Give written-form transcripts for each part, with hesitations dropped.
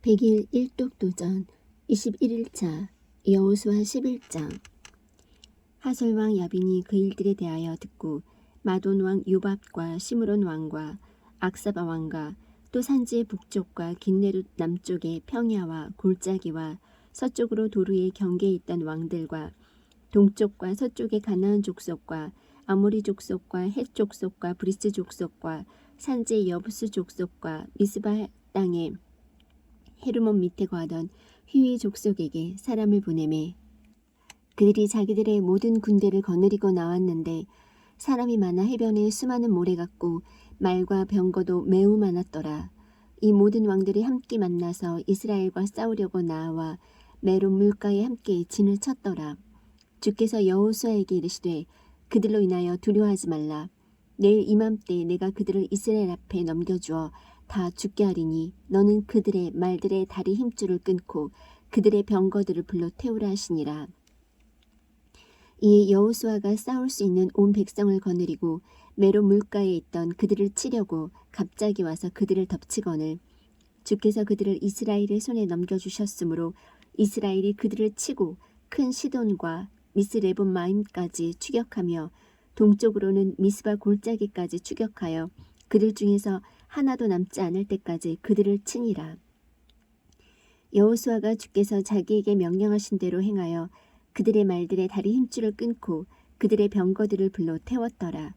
100일 일독도전 21일차 여호수아 11장. 하솔왕 야빈이 그 일들에 대하여 듣고 마돈왕 요밥과 시므론 왕과 악사바 왕과 또 산지의 북쪽과 긴네룻 남쪽의 평야와 골짜기와 서쪽으로 도르의 경계에 있던 왕들과 동쪽과 서쪽의 가나안 족속과 아모리 족속과 헷 족속과 브리스 족속과 산지의 여부스 족속과 미스바 땅에 헤르몬 밑에 거하던 휘위 족속에게 사람을 보내매 그들이 자기들의 모든 군대를 거느리고 나왔는데 사람이 많아 해변에 수많은 모래 같고 말과 병거도 매우 많았더라. 이 모든 왕들이 함께 만나서 이스라엘과 싸우려고 나와 메론 물가에 함께 진을 쳤더라. 주께서 여호수아에게 이르시되 그들로 인하여 두려워하지 말라. 내일 이맘때 내가 그들을 이스라엘 앞에 넘겨주어 다 죽게 하리니 너는 그들의 말들의 다리 힘줄을 끊고 그들의 병거들을 불러 태우라 하시니라. 이에 여호수아가 싸울 수 있는 온 백성을 거느리고 메론 물가에 있던 그들을 치려고 갑자기 와서 그들을 덮치거늘 주께서 그들을 이스라엘의 손에 넘겨주셨으므로 이스라엘이 그들을 치고 큰 시돈과 미스레본 마임까지 추격하며 동쪽으로는 미스바 골짜기까지 추격하여 그들 중에서 하나도 남지 않을 때까지 그들을 치니라. 여호수아가 주께서 자기에게 명령하신 대로 행하여 그들의 말들의 다리 힘줄을 끊고 그들의 병거들을 불러 태웠더라.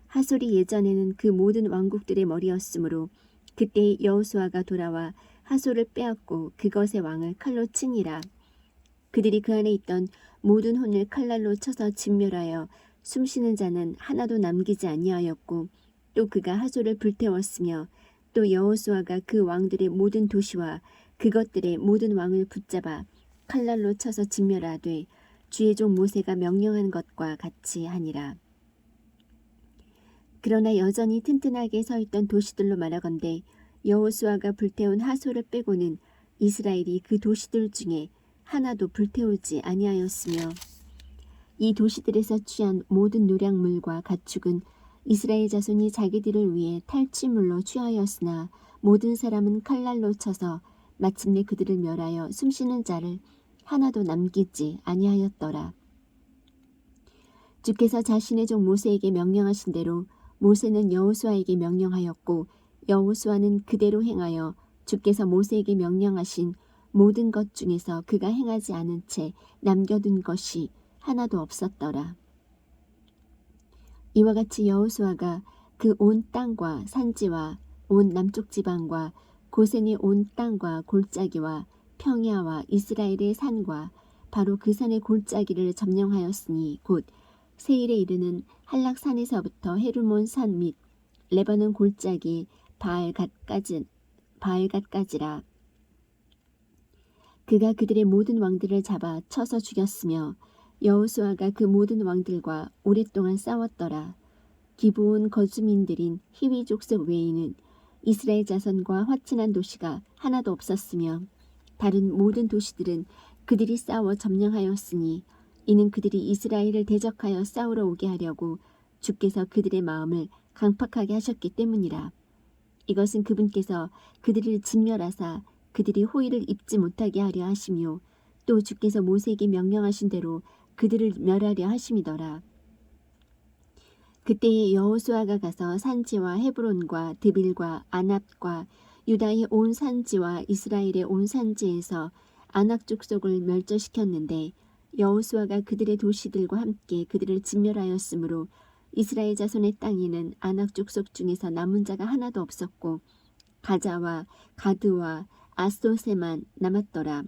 하솔이 예전에는 그 모든 왕국들의 머리였으므로 그때 여호수아가 돌아와 하솔을 빼앗고 그것의 왕을 칼로 치니라. 그들이 그 안에 있던 모든 혼을 칼날로 쳐서 진멸하여 숨쉬는 자는 하나도 남기지 아니하였고 또 그가 하솔을 불태웠으며 또 여호수아가 그 왕들의 모든 도시와 그것들의 모든 왕을 붙잡아 칼날로 쳐서 진멸하되 주의 종 모세가 명령한 것과 같이 하니라. 그러나 여전히 튼튼하게 서 있던 도시들로 말하건대 여호수아가 불태운 하솔을 빼고는 이스라엘이 그 도시들 중에 하나도 불태우지 아니하였으며 이 도시들에서 취한 모든 노략물과 가축은 이스라엘 자손이 자기들을 위해 탈취물로 취하였으나 모든 사람은 칼날로 쳐서 마침내 그들을 멸하여 숨쉬는 자를 하나도 남기지 아니하였더라. 주께서 자신의 종 모세에게 명령하신 대로 모세는 여호수아에게 명령하였고 여호수아는 그대로 행하여 주께서 모세에게 명령하신 모든 것 중에서 그가 행하지 않은 채 남겨둔 것이 하나도 없었더라. 이와 같이 여호수아가 그 온 땅과 산지와 온 남쪽 지방과 고센의 온 땅과 골짜기와 평야와 이스라엘의 산과 바로 그 산의 골짜기를 점령하였으니 곧 세일에 이르는 한락산에서부터 헤르몬 산 및 레바논 골짜기 바알갓까지라. 그가 그들의 모든 왕들을 잡아 쳐서 죽였으며 여호수아가 그 모든 왕들과 오랫동안 싸웠더라. 기브온 거주민들인 히위 족속 외에는 이스라엘 자손과 화친한 도시가 하나도 없었으며 다른 모든 도시들은 그들이 싸워 점령하였으니 이는 그들이 이스라엘을 대적하여 싸우러 오게 하려고 주께서 그들의 마음을 강팍하게 하셨기 때문이라. 이것은 그분께서 그들을 진멸하사 그들이 호의를 입지 못하게 하려 하시며 또 주께서 모세에게 명령하신 대로 그들을 멸하려 하심이더라. 그때에 여호수아가 가서 산지와 헤브론과 드빌과 아납과 유다의 온 산지와 이스라엘의 온 산지에서 아낙 족속을 멸절시켰는데 여호수아가 그들의 도시들과 함께 그들을 진멸하였으므로 이스라엘 자손의 땅에는 아낙 족속 중에서 남은 자가 하나도 없었고 가자와 가드와 아소세만 남았더라.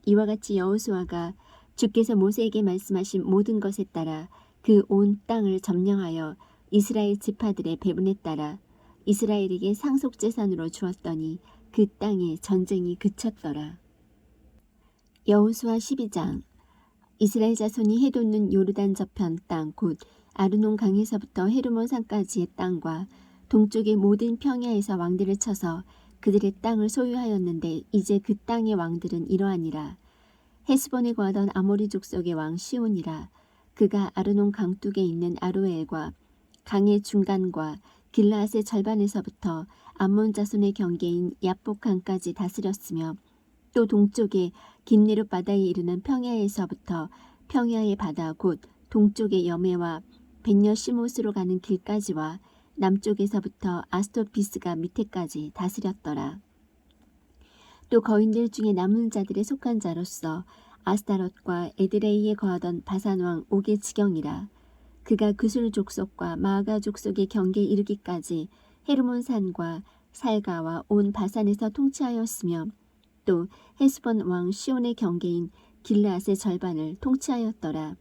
이와 같이 여호수아가 주께서 모세에게 말씀하신 모든 것에 따라 그 온 땅을 점령하여 이스라엘 지파들의 배분에 따라 이스라엘에게 상속재산으로 주었더니 그 땅에 전쟁이 그쳤더라. 여호수아 12장. 이스라엘 자손이 해돋는 요르단 저편 땅 곧 아르논 강에서부터 헤르몬 산까지의 땅과 동쪽의 모든 평야에서 왕들을 쳐서 그들의 땅을 소유하였는데 이제 그 땅의 왕들은 이러하니라. 헤스본에 거하던 아모리 족속의 왕 시온이라. 그가 아르논 강둑에 있는 아로엘과 강의 중간과 길라앗의 절반에서부터 암몬 자손의 경계인 야복 강까지 다스렸으며 또 동쪽에 긴네롯 바다에 이르는 평야에서부터 평야의 바다 곧 동쪽의 여매와 벳여시못으로 가는 길까지와 남쪽에서부터 아스토피스가 밑에까지 다스렸더라. 또 거인들 중에 남은 자들에 속한 자로서 아스타롯과 에드레이에 거하던 바산왕 옥의 지경이라. 그가 그술 족속과 마아가 족속의 경계에 이르기까지 헤르몬 산과 살가와 온 바산에서 통치하였으며 또 헤스본 왕 시온의 경계인 길르앗의 절반을 통치하였더라.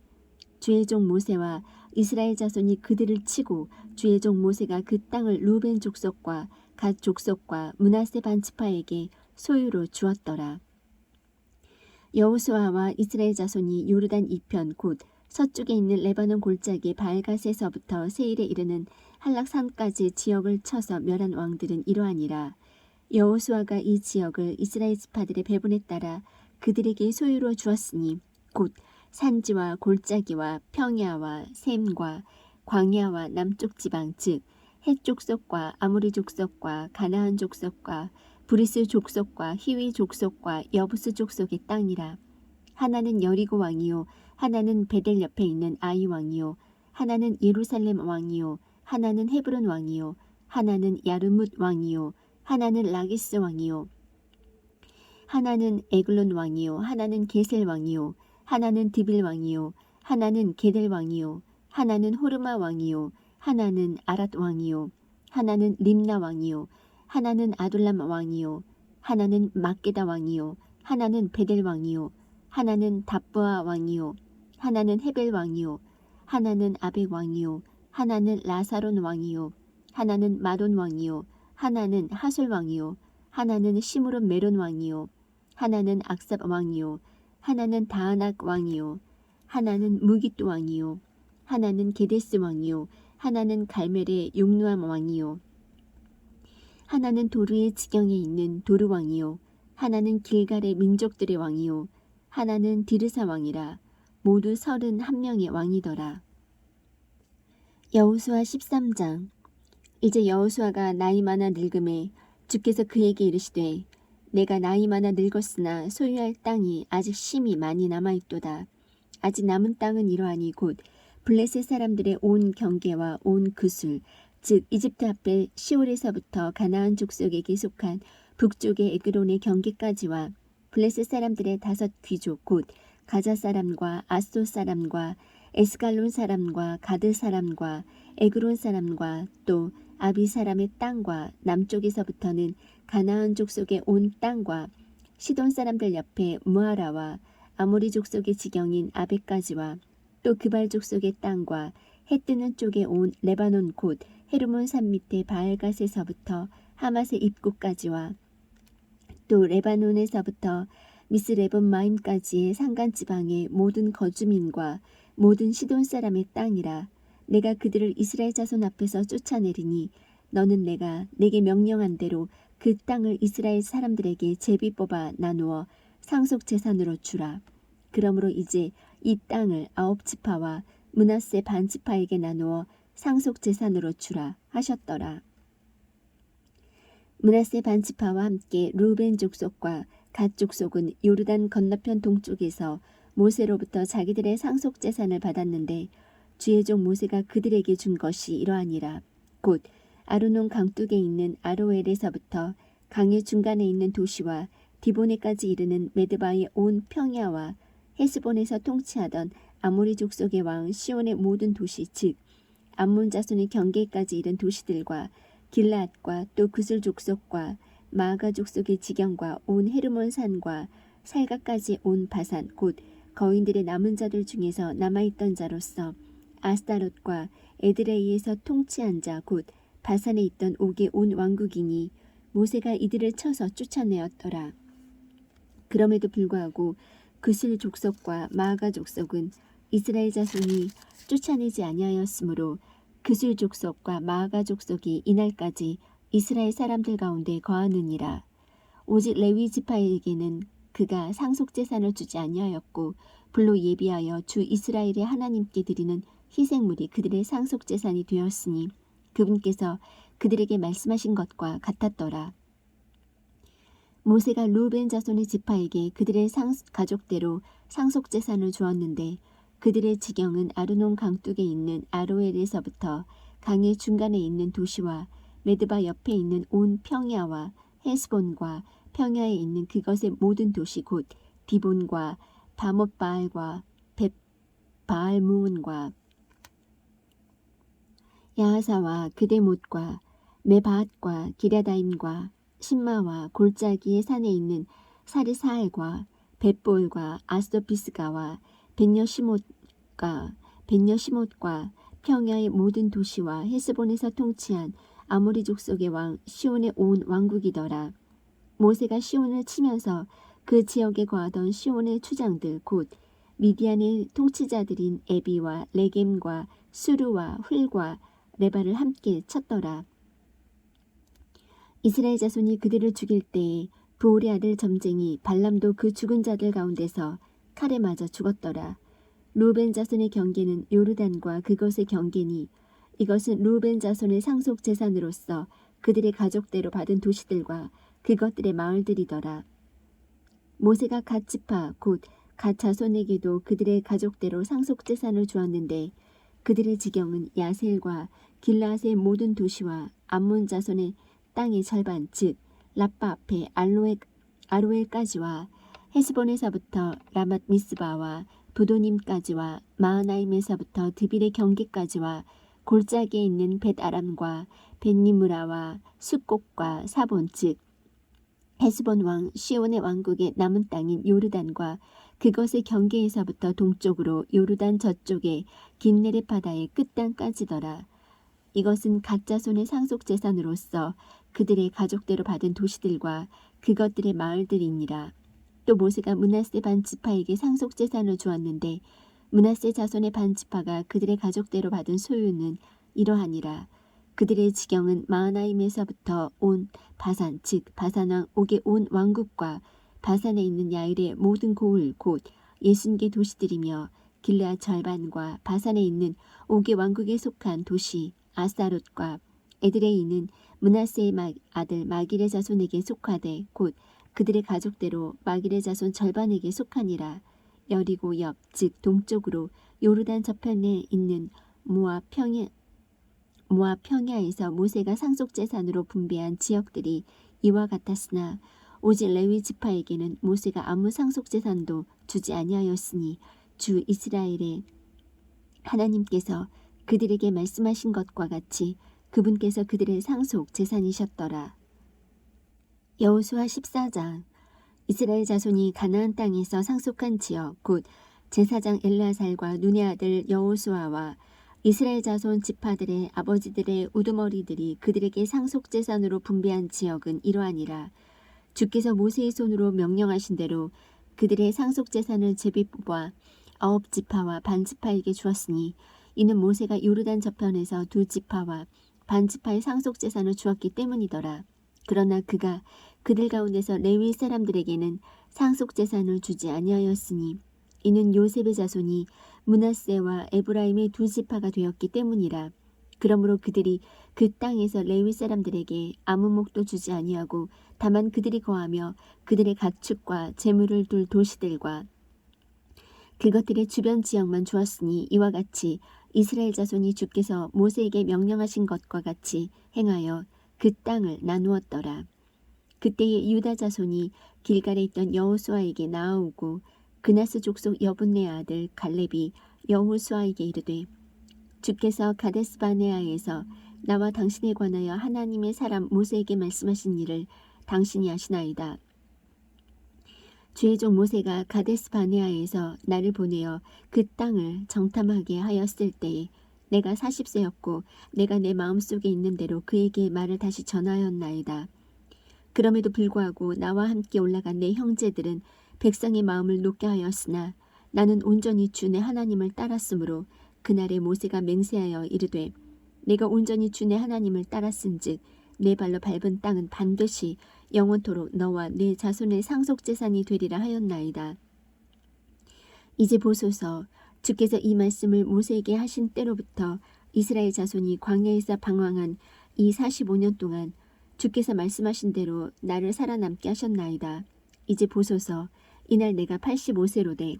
주의 종 모세와 이스라엘 자손이 그들을 치고 주의 종 모세가 그 땅을 루벤 족속과 갓 족속과 므낫세 반지파에게 소유로 주었더라. 여호수아와 이스라엘 자손이 요르단 이편 곧 서쪽에 있는 레바논 골짜기 바알갓에서부터 세일에 이르는 한락산까지 지역을 쳐서 멸한 왕들은 이러하니라. 여호수아가 이 지역을 이스라엘 지파들의 배분에 따라 그들에게 소유로 주었으니 곧 산지와 골짜기와 평야와 샘과 광야와 남쪽 지방 즉 헷 족속과 아모리 족속과 가나안 족속과 브리스 족속과 히위 족속과 여부스 족속의 땅이라. 하나는 여리고 왕이요 하나는 베델 옆에 있는 아이 왕이요 하나는 예루살렘 왕이요 하나는 헤브론 왕이요 하나는 야르뭇 왕이요 하나는 라기스 왕이요 하나는 에글론 왕이요 하나는 게셀 왕이요 하나는 드빌 왕이요 하나는 게델 왕이요 하나는 호르마 왕이요 하나는 아랏 왕이요 하나는 림나 왕이요 하나는 아둘람 왕이요 하나는 막게다 왕이요 하나는 베델 왕이요 하나는 답부아 왕이요 하나는 헤벨 왕이요 하나는 아벡 왕이요 하나는 라사론 왕이요 하나는 마돈 왕이요 하나는 하솔 왕이요 하나는 시므론 메론 왕이요 하나는 악삽 왕이요 하나는 다하낙 왕이요 하나는 무기또 왕이요 하나는 게데스 왕이요 하나는 갈멜의 용누암 왕이요 하나는 도르의 지경에 있는 도르 왕이요 하나는 길갈의 민족들의 왕이요 하나는 디르사 왕이라. 모두 31명의 왕이더라. 여호수아 13장. 이제 여호수아가 나이 많아 늙음에 주께서 그에게 이르시되 내가 나이 많아 늙었으나 소유할 땅이 아직 심히 많이 남아있도다. 아직 남은 땅은 이러하니 곧 블레셋 사람들의 온 경계와 온 그술 즉 이집트 앞에 시올에서부터 가나안 족속에게 속한 북쪽의 에그론의 경계까지와 블레셋 사람들의 5 귀족 곧 가자 사람과 아스돗 사람과 에스갈론 사람과 가드 사람과 에그론 사람과 또 아비 사람의 땅과 남쪽에서부터는 가나안 족속의 온 땅과 시돈 사람들 옆에 무아라와 아모리 족속의 지경인 아벡까지와 또 그발 족속의 땅과 해 뜨는 쪽에 온 레바논 곧 헤르몬 산 밑에 바알갓에서부터 하맛의 입구까지와 또 레바논에서부터 미스레본 마임까지의 산간 지방의 모든 거주민과 모든 시돈 사람의 땅이라. 내가 그들을 이스라엘 자손 앞에서 쫓아내리니 너는 내가 내게 명령한 대로 그 땅을 이스라엘 사람들에게 제비 뽑아 나누어 상속 재산으로 주라. 그러므로 이제 이 땅을 9지파와 므낫세 반지파에게 나누어 상속 재산으로 주라 하셨더라. 므낫세 반지파와 함께 루벤 족속과 갓 족속은 요르단 건너편 동쪽에서 모세로부터 자기들의 상속 재산을 받았는데 주의 종 모세가 그들에게 준 것이 이러하니라. 곧 아르논 강둑에 있는 아로엘에서부터 강의 중간에 있는 도시와 디보네까지 이르는 메드바의 온 평야와 헤스본에서 통치하던 아모리 족속의 왕 시온의 모든 도시 즉 암몬 자손의 경계까지 이른 도시들과 길라앗과 또 그술 족속과 마아가 족속의 지경과 온 헤르몬 산과 살가까지 온 바산 곧 거인들의 남은 자들 중에서 남아있던 자로서 아스타롯과 에드레이에서 통치한 자 곧 바산에 있던 옥의 온 왕국이니 모세가 이들을 쳐서 쫓아내었더라. 그럼에도 불구하고 그술 족속과 마아가 족속은 이스라엘 자손이 쫓아내지 아니하였으므로 그술 족속과 마아가 족속이 이날까지 이스라엘 사람들 가운데 거하느니라. 오직 레위 지파에게는 그가 상속재산을 주지 아니하였고 불로 예비하여 주 이스라엘의 하나님께 드리는 희생물이 그들의 상속재산이 되었으니 그분께서 그들에게 말씀하신 것과 같았더라. 모세가 루벤 자손의 지파에게 그들의 가족대로 상속재산을 주었는데 그들의 지경은 아르논 강둑에 있는 아로엘에서부터 강의 중간에 있는 도시와 메드바 옆에 있는 온 평야와 헤스본과 평야에 있는 그것의 모든 도시 곧 디본과 바못바알과 벳바알무온과 야하사와 그대못과 메바앗과 기랴다임과 신마와 골짜기의 산에 있는 사르사알과 벳볼과 아스도피스가와 벤여시못과 평야의 모든 도시와 헤스본에서 통치한 아모리 족속의 왕 시온의 온 왕국이더라. 모세가 시온을 치면서 그 지역에 거하던 시온의 추장들 곧 미디안의 통치자들인 에비와 레겜과 수르와 훌과 레바를 함께 쳤더라. 이스라엘 자손이 그들을 죽일 때에 부올의 아들 점쟁이 발람도 그 죽은 자들 가운데서 칼에 맞아 죽었더라. 루벤 자손의 경계는 요르단과 그것의 경계니 이것은 루벤 자손의 상속 재산으로서 그들의 가족대로 받은 도시들과 그것들의 마을들이더라. 모세가 갓 지파 곧 갓 자손에게도 그들의 가족대로 상속 재산을 주었는데 그들의 지경은 야셀과 길라앗의 모든 도시와 암몬 자손의 땅의 절반 즉 라빠 앞에 아로엘까지와 헤스본에서부터 라맛 미스바와 부도님까지와 마하나임에서부터 드빌의 경계까지와 골짜기에 있는 벳아람과 벳니무라와 숫곡과 사본 즉 헤스본 왕 시온의 왕국의 남은 땅인 요르단과 그것의 경계에서부터 동쪽으로 요르단 저쪽의 긴네렛 바다의 끝땅까지더라. 이것은 갓 자손의 상속 재산으로서 그들의 가족대로 받은 도시들과 그것들의 마을들이니라. 또 모세가 므낫세 반 지파에게 상속 재산을 주었는데 므낫세 자손의 반 지파가 그들의 가족대로 받은 소유는 이러하니라. 그들의 지경은 마하나임에서부터 온 바산 즉 바산 왕 옥의 온 왕국과 바산에 있는 야일의 모든 고을 곧 60개 도시들이며 길르앗 절반과 바산에 있는 옥의 왕국에 속한 도시 아스타롯과 에드레이는 므낫세의 아들 마길의 자손에게 속하되 곧 그들의 가족대로 마길의 자손 절반에게 속하니라. 여리고 옆 즉 동쪽으로 요르단 저편에 있는 모압 평야에서 모세가 상속재산으로 분배한 지역들이 이와 같았으나 오직 레위 지파에게는 모세가 아무 상속재산도 주지 아니하였으니 주 이스라엘의 하나님께서 그들에게 말씀하신 것과 같이 그분께서 그들의 상속재산이셨더라. 여호수아 14장. 이스라엘 자손이 가나안 땅에서 상속한 지역 곧 제사장 엘르아살과 눈의 아들 여호수아와 이스라엘 자손 지파들의 아버지들의 우두머리들이 그들에게 상속재산으로 분배한 지역은 이러하니라. 주께서 모세의 손으로 명령하신 대로 그들의 상속재산을 제비 뽑아 9지파와 반지파에게 주었으니 이는 모세가 요르단 저편에서 2지파와 반지파의 상속재산을 주었기 때문이더라. 그러나 그가 그들 가운데서 레위 사람들에게는 상속재산을 주지 아니하였으니 이는 요셉의 자손이 므낫세와 에브라임의 2지파가 되었기 때문이라. 그러므로 그들이 그 땅에서 레위 사람들에게 아무 목도 주지 아니하고 다만 그들이 거하며 그들의 가축과 재물을 둘 도시들과 그것들의 주변 지역만 주었으니 이와 같이 이스라엘 자손이 주께서 모세에게 명령하신 것과 같이 행하여 그 땅을 나누었더라. 그때에 유다 자손이 길갈에 있던 여호수아에게 나아오고 그나스 족속 여분네 아들 갈렙이 여호수아에게 이르되 주께서 가데스 바네아에서 나와 당신에 관하여 하나님의 사람 모세에게 말씀하신 일을 당신이 아시나이다. 주의 종 모세가 가데스 바네아에서 나를 보내어 그 땅을 정탐하게 하였을 때에 내가 40세였고 내가 내 마음속에 있는 대로 그에게 말을 다시 전하였나이다. 그럼에도 불구하고 나와 함께 올라간 내 형제들은 백성의 마음을 높게 하였으나 나는 온전히 주 내 하나님을 따랐으므로 그날에 모세가 맹세하여 이르되 내가 온전히 주 내 하나님을 따랐은즉 내 발로 밟은 땅은 반드시 영원토록 너와 내 자손의 상속재산이 되리라 하였나이다. 이제 보소서 주께서 이 말씀을 모세에게 하신 때로부터 이스라엘 자손이 광야에서 방황한 이 45년 동안 주께서 말씀하신 대로 나를 살아남게 하셨나이다. 이제 보소서, 이날 내가 85세로 돼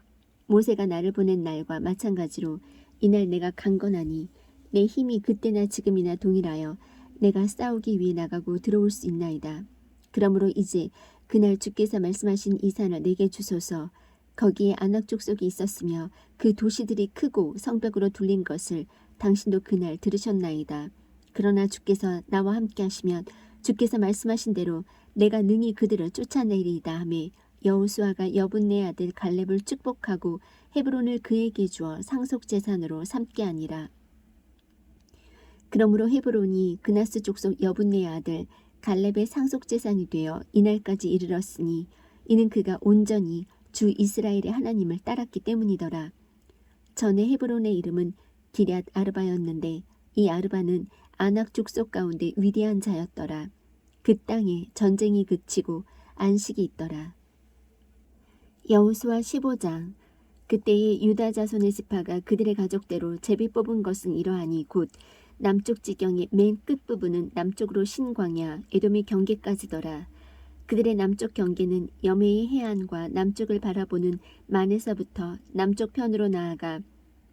모세가 나를 보낸 날과 마찬가지로 이날 내가 강건하니 내 힘이 그때나 지금이나 동일하여 내가 싸우기 위해 나가고 들어올 수 있나이다. 그러므로 이제 그날 주께서 말씀하신 이 산을 내게 주소서. 거기에 아낙 족속이 있었으며 그 도시들이 크고 성벽으로 둘린 것을 당신도 그날 들으셨나이다. 그러나 주께서 나와 함께 하시면 주께서 말씀하신 대로 내가 능히 그들을 쫓아내리이다 하매 여호수아가 여분네 아들 갈렙을 축복하고 헤브론을 그에게 주어 상속재산으로 삼게 하니라. 그러므로 헤브론이 그나스 족속 여분네 아들 갈렙의 상속재산이 되어 이날까지 이르렀으니 이는 그가 온전히 주 이스라엘의 하나님을 따랐기 때문이더라. 전에 헤브론의 이름은 기럇 아르바였는데 이 아르바는 아낙 족속 가운데 위대한 자였더라. 그 땅에 전쟁이 그치고 안식이 있더라. 여호수아 15장. 그때에 유다 자손의 지파가 그들의 가족대로 제비 뽑은 것은 이러하니 곧 남쪽 지경의 맨 끝부분은 남쪽으로 신광야 에돔의 경계까지더라. 그들의 남쪽 경계는 여메의 해안과 남쪽을 바라보는 만에서부터 남쪽 편으로 나아가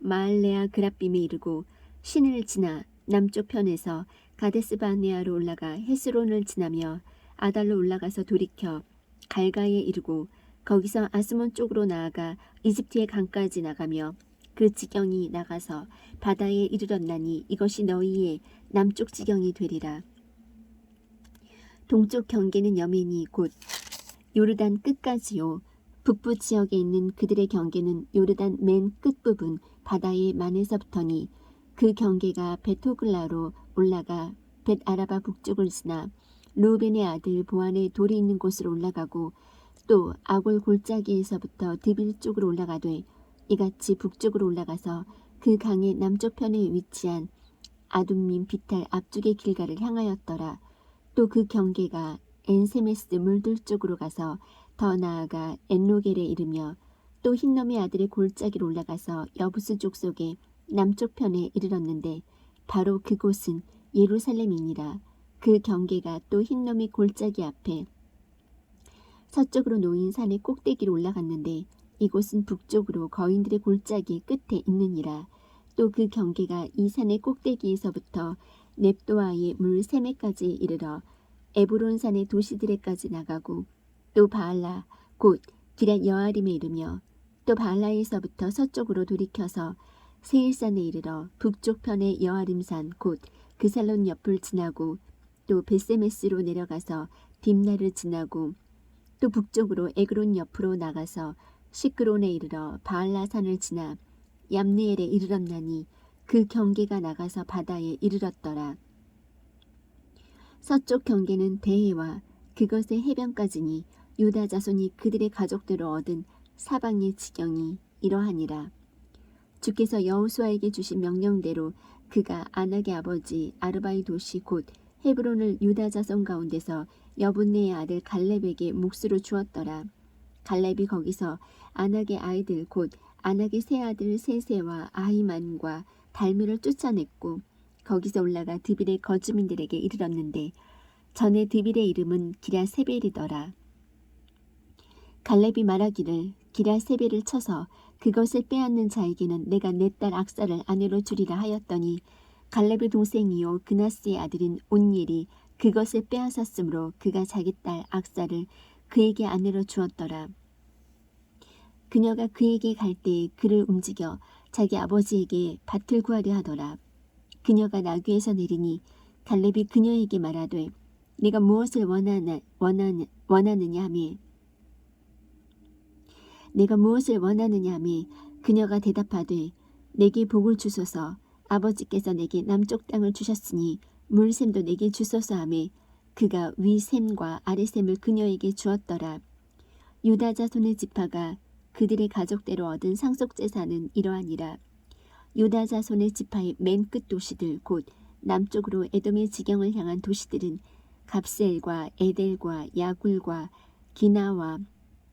마알레아 그랏빔에 이르고 신을 지나 남쪽 편에서 가데스 바네아로 올라가 헤스론을 지나며 아달로 올라가서 돌이켜 갈가에 이르고 거기서 아스몬 쪽으로 나아가 이집트의 강까지 나가며 그 지경이 나가서 바다에 이르렀나니 이것이 너희의 남쪽 지경이 되리라. 동쪽 경계는 여멘이 곧 요르단 끝까지요. 북부 지역에 있는 그들의 경계는 요르단 맨 끝부분 바다의 만에서부터니 그 경계가 벳호글라로 올라가 벳아라바 북쪽을 지나 루벤의 아들 보안의 돌이 있는 곳으로 올라가고 또 아골 골짜기에서부터 드빌 쪽으로 올라가되 이같이 북쪽으로 올라가서 그 강의 남쪽 편에 위치한 아둠민 비탈 앞쪽의 길가를 향하였더라. 또 그 경계가 엔세메스 물들 쪽으로 가서 더 나아가 엔로겔에 이르며 또 흰놈의 아들의 골짜기로 올라가서 여부스 족속의 남쪽 편에 이르렀는데 바로 그곳은 예루살렘이니라. 그 경계가 또 흰놈의 골짜기 앞에 서쪽으로 놓인 산의 꼭대기로 올라갔는데 이곳은 북쪽으로 거인들의 골짜기 끝에 있느니라. 또 그 경계가 이 산의 꼭대기에서부터 넵도아의 물 세메까지 이르러 에브론 산의 도시들에까지 나가고 또 바알라 곧 기럇 여아림에 이르며 또 바알라에서부터 서쪽으로 돌이켜서 세일산에 이르러 북쪽 편의 여아림산 곧 그살론 옆을 지나고 또 베세메스로 내려가서 딥나를 지나고 또 북쪽으로 에그론 옆으로 나가서 시크론에 이르러 바알라산을 지나 얌네엘에 이르렀나니 그 경계가 나가서 바다에 이르렀더라. 서쪽 경계는 대해와 그것의 해변까지니 유다 자손이 그들의 가족대로 얻은 사방의 지경이 이러하니라. 주께서 여호수아에게 주신 명령대로 그가 아낙의 아버지 아르바의 도시 곧 헤브론을 유다 자손 가운데서 여분네의 아들 갈렙에게 몫으로 주었더라. 갈렙이 거기서 아낙의 아이들 곧 아낙의 세 아들 세세와 아히만과 달미를 쫓아냈고 거기서 올라가 드빌의 거주민들에게 이르렀는데 전에 드빌의 이름은 기랴세벨이더라. 갈렙이 말하기를 기랴세벨을 쳐서 그것을 빼앗는 자에게는 내가 내 딸 악사를 아내로 주리라 하였더니 갈렙의 동생이요 그나스의 아들인 온니엘이 그것을 빼앗았으므로 그가 자기 딸 악사를 그에게 아내로 주었더라. 그녀가 그에게 갈 때에 그를 움직여 자기 아버지에게 밭을 구하려 하더라. 그녀가 나귀에서 내리니 갈렙이 그녀에게 말하되 네가 무엇을 원하느냐 하매 내가 무엇을 원하느냐 하매 그녀가 대답하되 내게 복을 주소서. 아버지께서 내게 남쪽 땅을 주셨으니 물샘도 내게 주소서 하매 그가 위샘과 아래샘을 그녀에게 주었더라. 유다 자손의 지파가 그들의 가족대로 얻은 상속재산은 이러하니라. 유다 자손의 지파의 맨 끝 도시들 곧 남쪽으로 에돔의 지경을 향한 도시들은 갑셀과 에델과 야굴과 기나와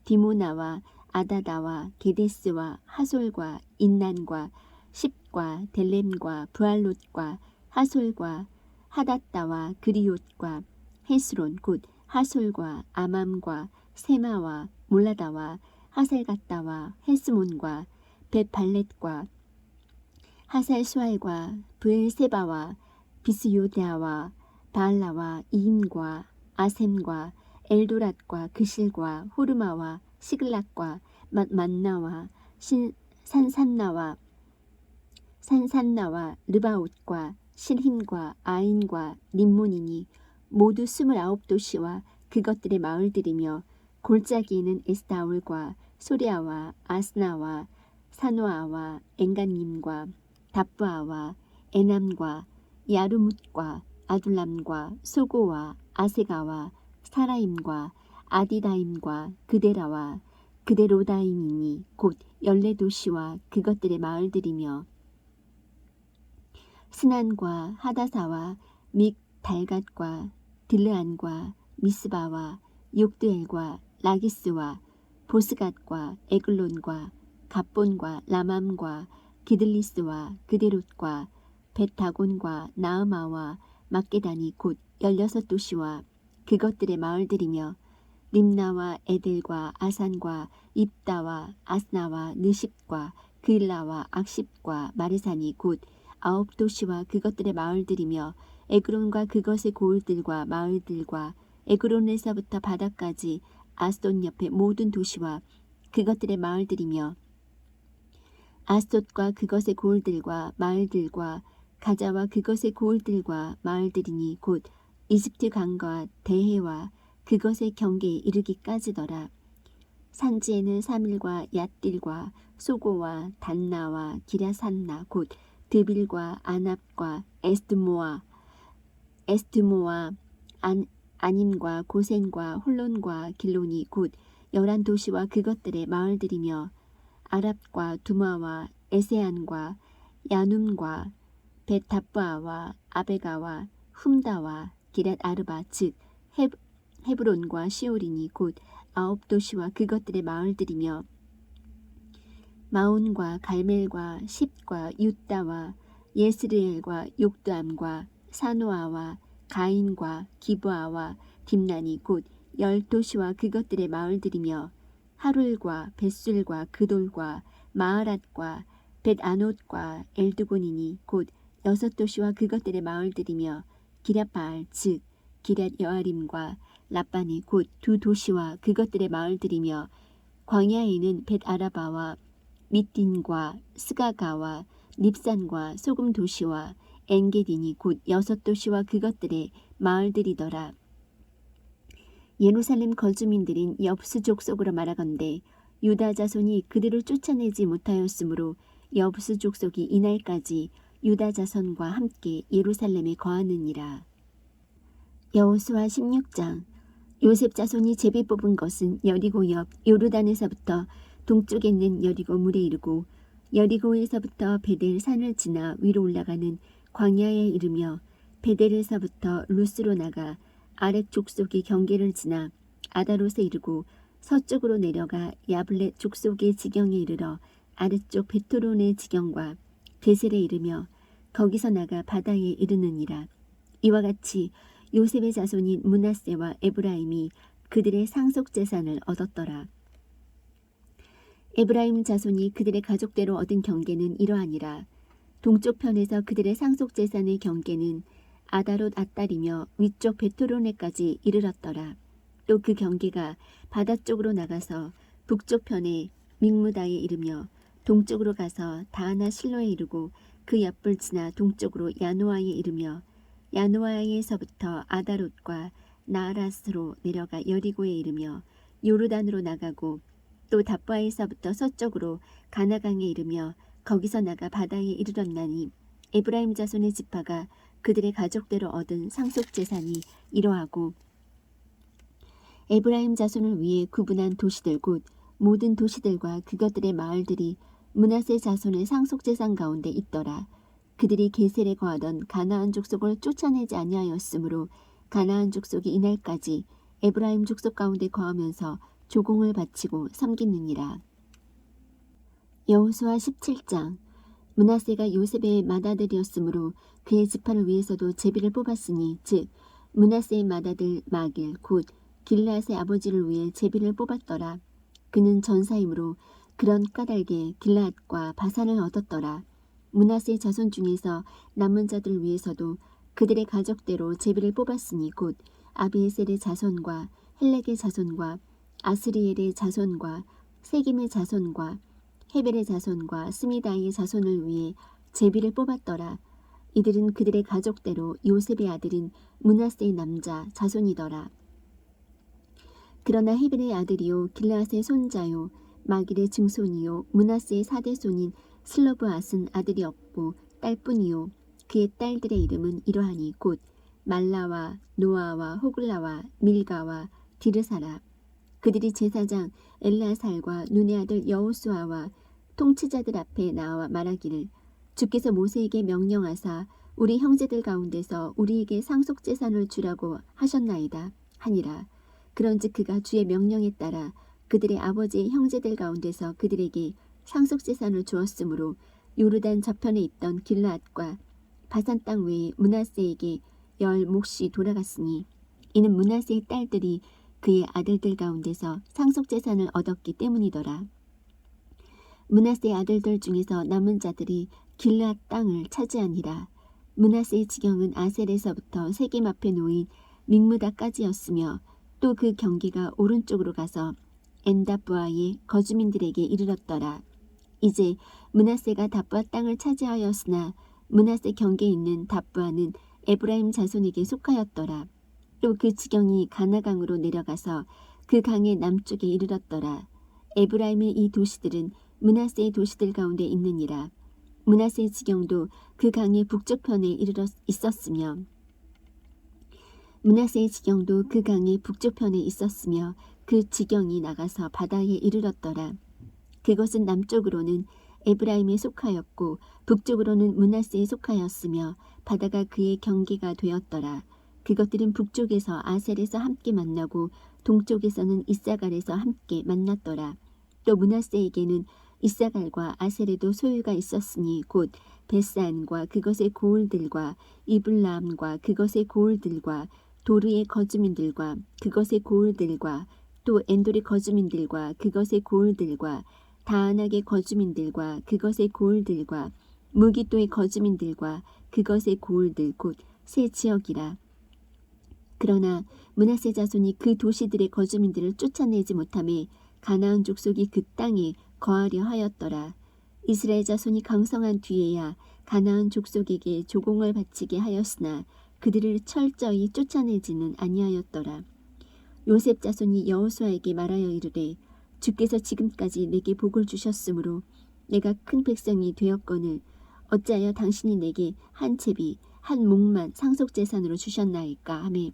디모나와 아다다와 게데스와 하솔과 인난과 십과 델렘과 부알롯과 하솔과 하닷다와 그리옷과 헤스론 곧 하솔과 아맘과 세마와 몰라다와 하살갓다와 헤스몬과 벳발렛과 하살수알과 브엘세바와 비스요데아와 바알라와 이임과 아셈과 엘도랏과 그실과 호르마와 시글락과 만나와 산산나와 르바옷과 실힘과 아인과 림몬이니 모두 29도시와 그것들의 마을들이며 골짜기에는 에스다올과 소레아와 아스나와 사노아와 엔간님과 답부아와 에남과 야르뭇과 아둘람과 소고와 아세가와 사라임과 아디다임과 그데라와 그데로다임이니 곧 14도시와 그것들의 마을들이며 스난과 하다사와 믹달갓과 딜르안과 미스바와 욕드엘과 라기스와 보스갓과 에글론과 갑본과 라맘과 기들리스와 그데롯과 벳다곤과 나으마와 막게다니 곧 16도시와 그것들의 마을들이며 림나와 에델과 아산과 입다와 아스나와 느십과 그일라와 악십과 마르산이 곧 9도시와 그것들의 마을들이며 에그론과 그것의 고을들과 마을들과 에그론에서부터 바다까지 아스돈 옆의 모든 도시와 그것들의 마을들이며 아스돗과 그것의 고을들과 마을들과 가자와 그것의 고을들과 마을들이니 곧 이집트 강과 대해와 그것의 경계에 이르기까지더라. 산지에는 사밀과 얏딜과 소고와 단나와 기랴산나 곧 드빌과 아납과 에스드모와 아님과 고센과 홀론과 길론이 곧 11도시와 그것들의 마을들이며 아랍과 두마와 에세안과 야눔과 벳다브아와 아베가와 훔다와 기랏 아르바 즉 헤브론과 시오리니 곧 9도시와 그것들의 마을들이며 마온과 갈멜과 십과 유다와 예스르엘과 욕두암과 사노아와 가인과 기브아와 딥난이 곧 10도시와 그것들의 마을들이며 하룰과 벳술과 그돌과 마하랏과 벳아노트과 엘드곤이니 곧 6도시와 그것들의 마을들이며 기랴바알 즉 기랏 여아림과 라반이 곧 2도시와 그것들의 마을들이며 광야에는 벳아라바와 밑딘과 스가가와 립산과 소금 도시와 엔게딘이 곧 6도시와 그것들의 마을들이더라. 예루살렘 거주민들인 여부스 족속으로 말하건대 유다 자손이 그들을 쫓아내지 못하였으므로 여부스 족속이 이날까지 유다 자손과 함께 예루살렘에 거하느니라. 여호수아 16장. 요셉 자손이 제비 뽑은 것은 여리고 옆 요르단에서부터 동쪽에 있는 여리고 물에 이르고 여리고에서부터 베델 산을 지나 위로 올라가는 광야에 이르며 베델에서부터 루스로 나가 아렉 족속의 경계를 지나 아다롯에 이르고 서쪽으로 내려가 야블렛 족속의 지경에 이르러 아래쪽 베토론의 지경과 게셀에 이르며 거기서 나가 바다에 이르느니라. 이와 같이 요셉의 자손인 므낫세와 에브라임이 그들의 상속재산을 얻었더라. 에브라임 자손이 그들의 가족대로 얻은 경계는 이러하니라. 동쪽 편에서 그들의 상속재산의 경계는 아다롯 앗달이며 위쪽 베토로네까지 이르렀더라. 또 그 경계가 바다 쪽으로 나가서 북쪽 편에 믹무다에 이르며 동쪽으로 가서 다하나 실로에 이르고 그 옆을 지나 동쪽으로 야노아에 이르며 야노아에서부터 아다롯과 나아라스로 내려가 여리고에 이르며 요르단으로 나가고 또 답바에서부터 서쪽으로 가나강에 이르며 거기서 나가 바다에 이르렀나니 에브라임 자손의 지파가 그들의 가족대로 얻은 상속재산이 이러하고 에브라임 자손을 위해 구분한 도시들 곧 모든 도시들과 그것들의 마을들이 므낫세 자손의 상속재산 가운데 있더라. 그들이 게셀에 거하던 가나안 족속을 쫓아내지 아니하였으므로 가나안 족속이 이날까지 에브라임 족속 가운데 거하면서 조공을 바치고 섬기느니라. 여호수아 17장. 므낫세가 요셉의 맏아들이었으므로 그의 지파를 위해서도 제비를 뽑았으니 즉 므낫세의 맏아들 마길 곧 길르앗의 아버지를 위해 제비를 뽑았더라. 그는 전사이므로 그런 까닭에 길르앗과 바산을 얻었더라. 므낫세의 자손 중에서 남은 자들을 위해서도 그들의 가족대로 제비를 뽑았으니 곧 아비에셀의 자손과 헬렉의 자손과 아스리엘의 자손과 세김의 자손과 헤벨의 자손과 스미다이의 자손을 위해 제비를 뽑았더라. 이들은 그들의 가족대로 요셉의 아들인 므낫세의 남자 자손이더라. 그러나 헤벨의 아들이요 길르앗의 손자요 마길의 증손이요 므낫세의 사대손인 슬로브앗은 아들이 없고 딸뿐이요 그의 딸들의 이름은 이러하니 곧 말라와 노아와 호글라와 밀가와 디르사라. 그들이 제사장 엘라살과 눈의 아들 여호수아와 통치자들 앞에 나와 말하기를 주께서 모세에게 명령하사 우리 형제들 가운데서 우리에게 상속재산을 주라고 하셨나이다 하니라. 그런즉 그가 주의 명령에 따라 그들의 아버지의 형제들 가운데서 그들에게 상속재산을 주었으므로 요르단 저편에 있던 길르앗과 바산 땅 외에 므낫세에게 10몫이 돌아갔으니 이는 므낫세의 딸들이 그의 아들들 가운데서 상속재산을 얻었기 때문이더라. 므낫세의 아들들 중에서 남은 자들이 길르앗 땅을 차지하니라. 므낫세의 지경은 아셀에서부터 세겜 앞에 놓인 믹무다까지였으며 또 그 경계가 오른쪽으로 가서 엔다부아의 거주민들에게 이르렀더라. 이제 므낫세가 답부아 땅을 차지하였으나 므낫세 경계에 있는 답부아는 에브라임 자손에게 속하였더라. 또 그 지경이 가나강으로 내려가서 그 강의 남쪽에 이르렀더라. 에브라임의 이 도시들은 므낫세의 도시들 가운데 있느니라. 므낫세의 지경도 그 강의 북쪽편에 있었으며 므낫세의 지경도 그 강의 북쪽편에 있었으며 그 지경이 나가서 바다에 이르렀더라. 그것은 남쪽으로는 에브라임에 속하였고 북쪽으로는 므낫세에 속하였으며 바다가 그의 경계가 되었더라. 그것들은 북쪽에서 아셀에서 함께 만나고 동쪽에서는 이사갈에서 함께 만났더라. 또 므낫세에게는 이사갈과 아셀에도 소유가 있었으니 곧 벳산과 그것의 고을들과 이블라함과 그것의 고을들과 도르의 거주민들과 그것의 고을들과 또 엔돌의 거주민들과 그것의 고을들과 다안악의 거주민들과 그것의 고을들과 무기또의 거주민들과 그것의 고을들 곧 세 지역이라. 그러나 므낫세 자손이 그 도시들의 거주민들을 쫓아내지 못하매 가나안 족속이 그 땅에 거하려 하였더라. 이스라엘 자손이 강성한 뒤에야 가나안 족속에게 조공을 바치게 하였으나 그들을 철저히 쫓아내지는 아니하였더라. 요셉 자손이 여호수아에게 말하여 이르되 주께서 지금까지 내게 복을 주셨으므로 내가 큰 백성이 되었거늘 어찌하여 당신이 내게 한 채비 한 몫만 상속재산으로 주셨나이까 하매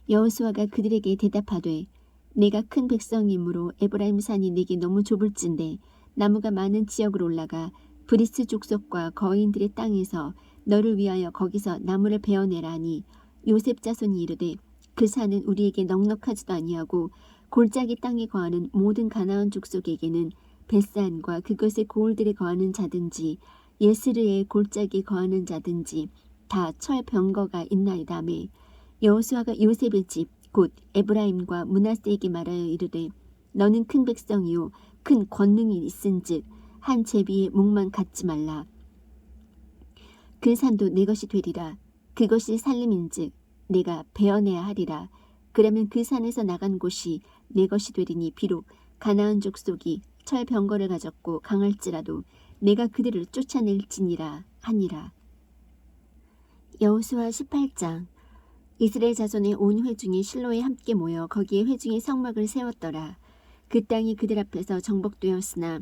여호수아가 그들에게 대답하되 내가 큰 백성이므로 에브라임 산이 내게 너무 좁을진데 나무가 많은 지역으로 올라가 브리스 족속과 거인들의 땅에서 너를 위하여 거기서 나무를 베어내라 하니 요셉 자손이 이르되 그 산은 우리에게 넉넉하지도 아니하고 골짜기 땅에 거하는 모든 가나안 족속에게는 벳산과 그것의 고을들에 거하는 자든지 예스르의 골짜기에 거하는 자든지 다 철병거가 있나이다 하매 여호수아가 요셉의 집 곧 에브라임과 므낫세에게 말하여 이르되 너는 큰 백성이요 큰 권능이 있은즉 한 제비의 몫만 갖지 말라. 그 산도 내 것이 되리라. 그것이 살림인즉 내가 베어내야 하리라. 그러면 그 산에서 나간 곳이 내 것이 되리니 비록 가나안 족속이 철병거를 가졌고 강할지라도 내가 그들을 쫓아낼지니라 하니라. 여호수아 18장. 이스라엘 자손의 온 회중이 실로에 함께 모여 거기에 회중이 성막을 세웠더라. 그 땅이 그들 앞에서 정복되었으나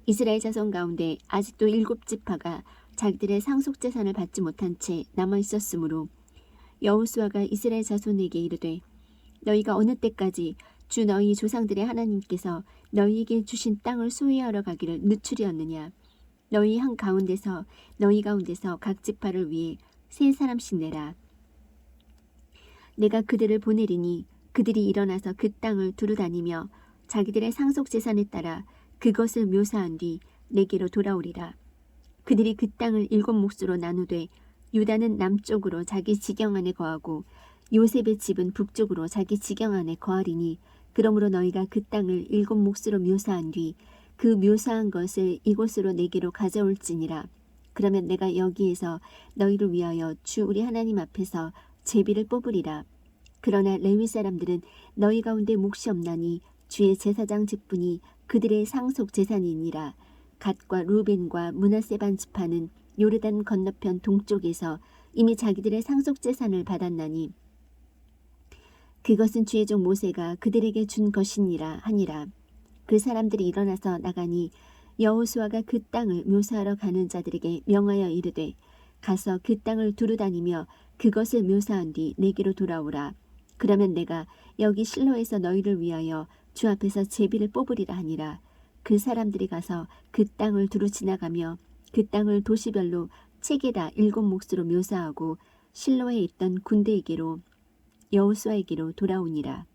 이스라엘 자손 가운데 아직도 7지파가 자기들의 상속재산을 받지 못한 채 남아있었으므로 여호수아가 이스라엘 자손에게 이르되 너희가 어느 때까지 주 너희 조상들의 하나님께서 너희에게 주신 땅을 소유하러 가기를 늦추려느냐. 너희 가운데서 각 지파를 위해 3사람씩 내라. 내가 그들을 보내리니 그들이 일어나서 그 땅을 두루다니며 자기들의 상속재산에 따라 그것을 묘사한 뒤 내게로 돌아오리라. 그들이 그 땅을 7몫으로 나누되 유다는 남쪽으로 자기 지경 안에 거하고 요셉의 집은 북쪽으로 자기 지경 안에 거하리니 그러므로 너희가 그 땅을 7 몫으로 묘사한 뒤 그 묘사한 것을 이곳으로 내게로 가져올지니라. 그러면 내가 여기에서 너희를 위하여 주 우리 하나님 앞에서 제비를 뽑으리라. 그러나 레위 사람들은 너희 가운데 몫이 없나니 주의 제사장 직분이 그들의 상속 재산이니라. 갓과 루벤과 므낫세 반 지파는 요르단 건너편 동쪽에서 이미 자기들의 상속 재산을 받았나니 그것은 주의 종 모세가 그들에게 준 것이니라 하니라. 그 사람들이 일어나서 나가니 여호수아가 그 땅을 묘사하러 가는 자들에게 명하여 이르되 가서 그 땅을 두루다니며 그것을 묘사한 뒤 내게로 돌아오라. 그러면 내가 여기 실로에서 너희를 위하여 주 앞에서 제비를 뽑으리라 하니라. 그 사람들이 가서 그 땅을 두루 지나가며 그 땅을 도시별로 책에다 7 몫으로 묘사하고 실로에 있던 군대에게로 여호수아에게로 돌아오니라.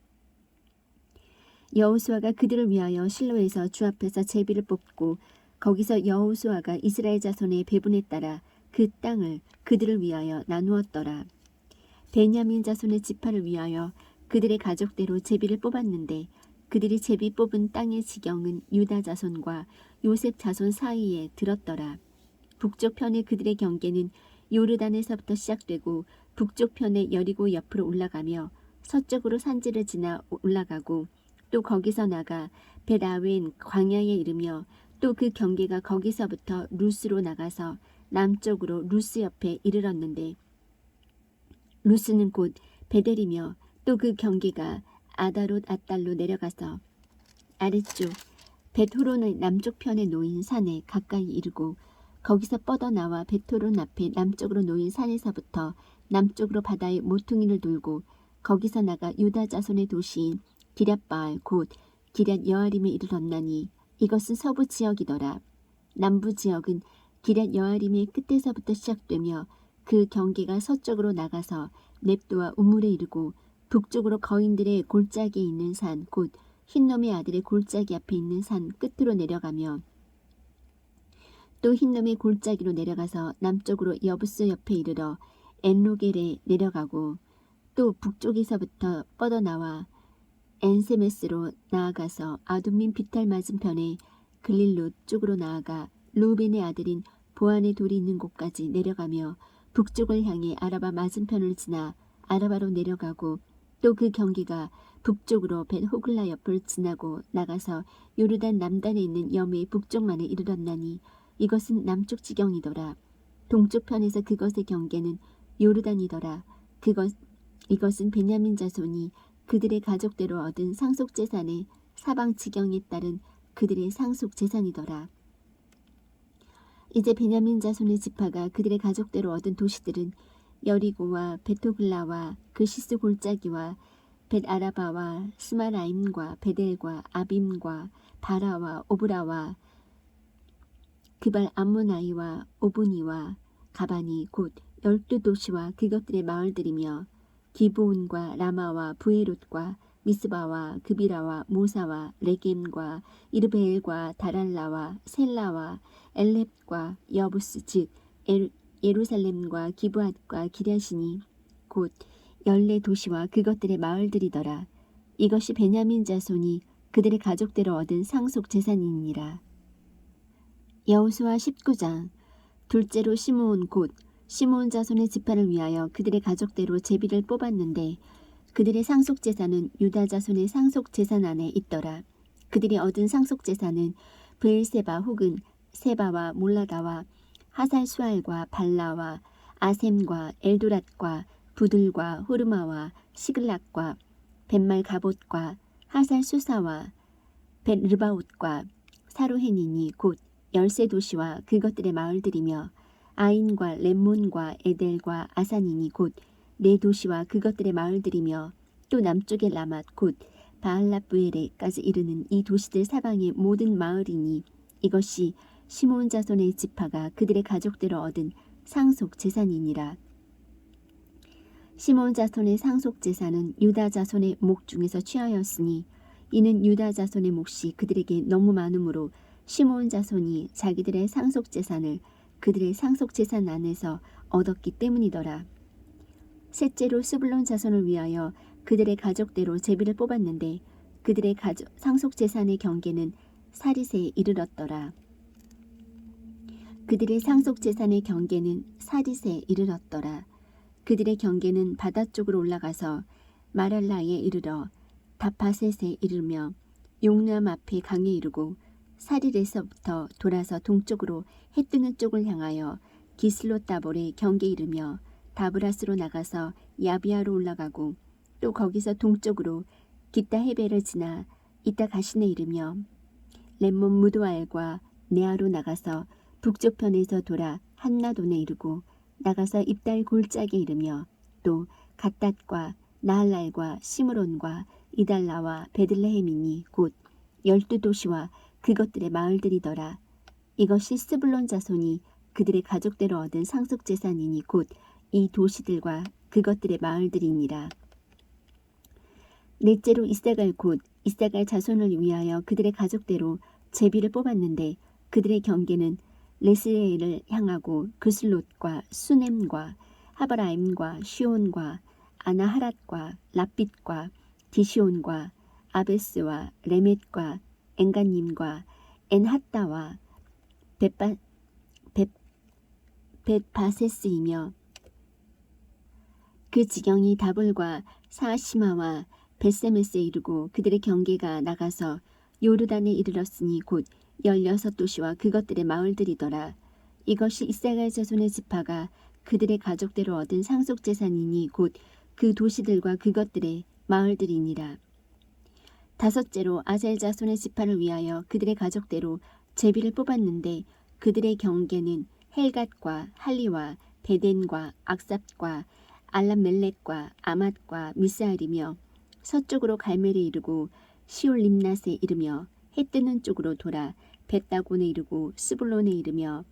여호수아가 그들을 위하여 실로에서 주 앞에서 제비를 뽑고 거기서 여호수아가 이스라엘 자손의 배분에 따라 그 땅을 그들을 위하여 나누었더라. 베냐민 자손의 지파를 위하여 그들의 가족대로 제비를 뽑았는데 그들이 제비 뽑은 땅의 지경은 유다 자손과 요셉 자손 사이에 들었더라. 북쪽 편에 그들의 경계는 요르단에서부터 시작되고 북쪽 편에 여리고 옆으로 올라가며 서쪽으로 산지를 지나 올라가고 또 거기서 나가 벳아웬 광야에 이르며 또 그 경계가 거기서부터 루스로 나가서 남쪽으로 루스 옆에 이르렀는데 루스는 곧 베델이며 또 그 경계가 아다롯 아달로 내려가서 아래쪽 벳호론의 남쪽 편에 놓인 산에 가까이 이르고 거기서 뻗어나와 벳호론 앞에 남쪽으로 놓인 산에서부터 남쪽으로 바다의 모퉁이를 돌고 거기서 나가 유다 자손의 도시인 기럇바알 곧 기럇 여아림에 이르렀나니 이것은 서부 지역이더라. 남부 지역은 기럇 여아림의 끝에서부터 시작되며 그 경계가 서쪽으로 나가서 넵도와 우물에 이르고 북쪽으로 거인들의 골짜기에 있는 산 곧 흰놈의 아들의 골짜기 앞에 있는 산 끝으로 내려가며 또 흰놈의 골짜기로 내려가서 남쪽으로 여부스 옆에 이르러 엔로겔에 내려가고 또 북쪽에서부터 뻗어나와 엔세메스로 나아가서 아둠민 비탈 맞은편에 글릴롯 쪽으로 나아가 루벤의 아들인 보안의 돌이 있는 곳까지 내려가며 북쪽을 향해 아라바 맞은편을 지나 아라바로 내려가고 또 그 경계가 북쪽으로 벳호글라 옆을 지나고 나가서 요르단 남단에 있는 염의 북쪽만에 이르렀나니 이것은 남쪽 지경이더라. 동쪽 편에서 그것의 경계는 요르단이더라. 이것은 베냐민 자손이 그들의 가족대로 얻은 상속 재산의 사방 지경에 따른 그들의 상속 재산이더라. 이제 베냐민 자손의 지파가 그들의 가족대로 얻은 도시들은 여리고와 베토글라와 그 시스 골짜기와 벳아라바와 스마라임과 베델과 아빔과 바라와 오브라와 그발 암모나이와 오브니와 가바니 곧 12도시와 그것들의 마을들이며 기브온과 라마와 부에롯과 미스바와 그비라와 모사와 레겜과 이르베엘과 다랄라와 셀라와 엘렙과 여부스 즉 예루살렘과 기브앗과 기랴시니 곧 14도시와 그것들의 마을들이더라. 이것이 베냐민 자손이 그들의 가족대로 얻은 상속 재산이니라. 여호수아 19장. 둘째로 시므온 곧 시므온 자손의 지파를 위하여 그들의 가족대로 제비를 뽑았는데 그들의 상속 재산은 유다 자손의 상속 재산 안에 있더라. 그들이 얻은 상속 재산은 브엘세바 혹은 세바와 몰라다와 하살수알과 발라와 아셈과 엘도랏과 부들과 호르마와 시글락과 벳말 가봇과 하살수사와 벳르바옷과 사로헤니니 곧 13도시와 그것들의 마을들이며 아인과 렘몬과 에델과 아산이니 곧 4도시와 그것들의 마을들이며 또 남쪽의 라맛 곧 바알라부엘에까지 이르는 이 도시들 사방의 모든 마을이니 이것이 시므온 자손의 지파가 그들의 가족대로 얻은 상속 재산이니라. 시므온 자손의 상속 재산은 유다 자손의 목 중에서 취하였으니 이는 유다 자손의 몫이 그들에게 너무 많으므로 시므온 자손이 자기들의 상속 재산을 그들의 상속재산 안에서 얻었기 때문이더라. 셋째로 스불론 자손을 위하여 그들의 가족대로 제비를 뽑았는데 그들의 상속재산의 경계는 사릿에 이르렀더라. 그들의 상속재산의 경계는 사릿에 이르렀더라. 그들의 경계는 바다 쪽으로 올라가서 마랄라에 이르러 다파셋에 이르며 용르암 앞에 강에 이르고 사릿에서부터 돌아서 동쪽으로 해 뜨는 쪽을 향하여 기슬롯다볼의 경계에 이르며 다브라스로 나가서 야비아로 올라가고 또 거기서 동쪽으로 기타 헤베를 지나 이따 가신에 이르며 렘몬 무드알과 네아로 나가서 북쪽편에서 돌아 한나돈에 이르고 나가서 입달 골짜기에 이르며 또 갓닷과 나할랄과 시므론과 이달라와 베들레헴이니 곧 12도시와 그것들의 마을들이더라. 이것이 스불론 자손이 그들의 가족대로 얻은 상속재산이니 곧 이 도시들과 그것들의 마을들이니라. 넷째로 이사갈 곧 이사갈 자손을 위하여 그들의 가족대로 제비를 뽑았는데 그들의 경계는 레스레엘을 향하고 그슬롯과 수넴과 하바라임과 시온과 아나하랏과 라빛과 디시온과 아베스와 레멧과 엔간님과 엔핫다와 벳바세스이며 그 지경이 다볼과 사시마와 벳세메스에 이르고 그들의 경계가 나가서 요르단에 이르렀으니 곧 16도시와 그것들의 마을들이더라. 이것이 이사갈 자손의 지파가 그들의 가족대로 얻은 상속재산이니 곧 그 도시들과 그것들의 마을들이니라. 다섯째로 아셀 자손의 지파를 위하여 그들의 가족대로 제비를 뽑았는데 그들의 경계는 헬갓과 할리와 베덴과 악삽과 알람멜렉과 아맛과 미스알이며 서쪽으로 갈멜에 이르고 시올림낫에 이르며 해 뜨는 쪽으로 돌아 벳다곤에 이르고 스불론에 이르며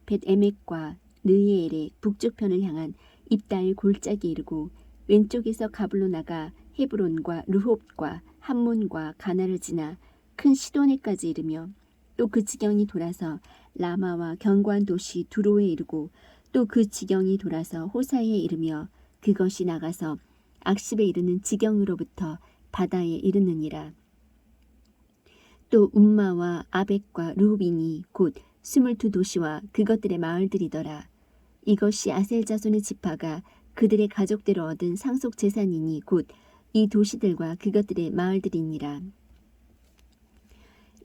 벳에멕과 느에엘의 북쪽편을 향한 입달 골짜기에 이르고 왼쪽에서 가블로 나가 헤브론과 르홉과 함몬과 가나를 지나 큰 시도네까지 이르며 또 그 지경이 돌아서 라마와 견고한 도시 두로에 이르고 또 그 지경이 돌아서 호사에 이르며 그것이 나가서 악십에 이르는 지경으로부터 바다에 이르느니라. 또 움마와 아벡과 르홉이니 곧 22도시와 그것들의 마을들이더라. 이것이 아셀 자손의 지파가 그들의 가족대로 얻은 상속재산이니 곧 이 도시들과 그것들의 마을들이니라.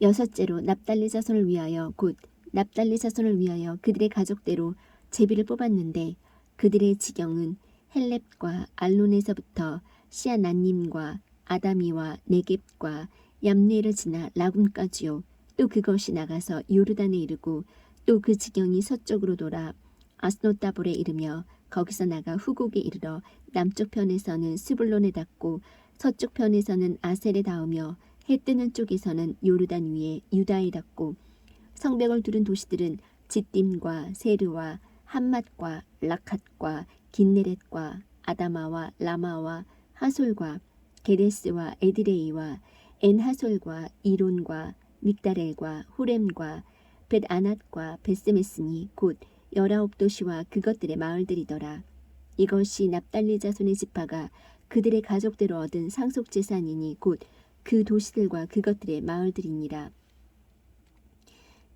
여섯째로 납달리 자손을 위하여 곧 납달리 자손을 위하여 그들의 가족대로 제비를 뽑았는데 그들의 지경은 헬렙과 알론에서부터 시아나님과 아다미와 네겝과 얌네를 지나 라군까지요. 또 그것이 나가서 요르단에 이르고 또 그 지경이 서쪽으로 돌아 아스노다볼에 이르며 거기서 나가 후곡에 이르러 남쪽 편에서는 스불론에 닿고 서쪽 편에서는 아셀에 닿으며 해 뜨는 쪽에서는 요르단 위에 유다에 닿고 성벽을 두른 도시들은 지딤과 세르와 함맛과 라캇과 긴네렛과 아다마와 라마와 하솔과 게레스와 에드레이와 엔하솔과 이론과 믹다렐과 후렘과 벳아낫과 벳세메스니 곧 19도시와 그것들의 마을들이더라. 이것이 납달리 자손의 지파가 그들의 가족대로 얻은 상속재산이니 곧 그 도시들과 그것들의 마을들이니라.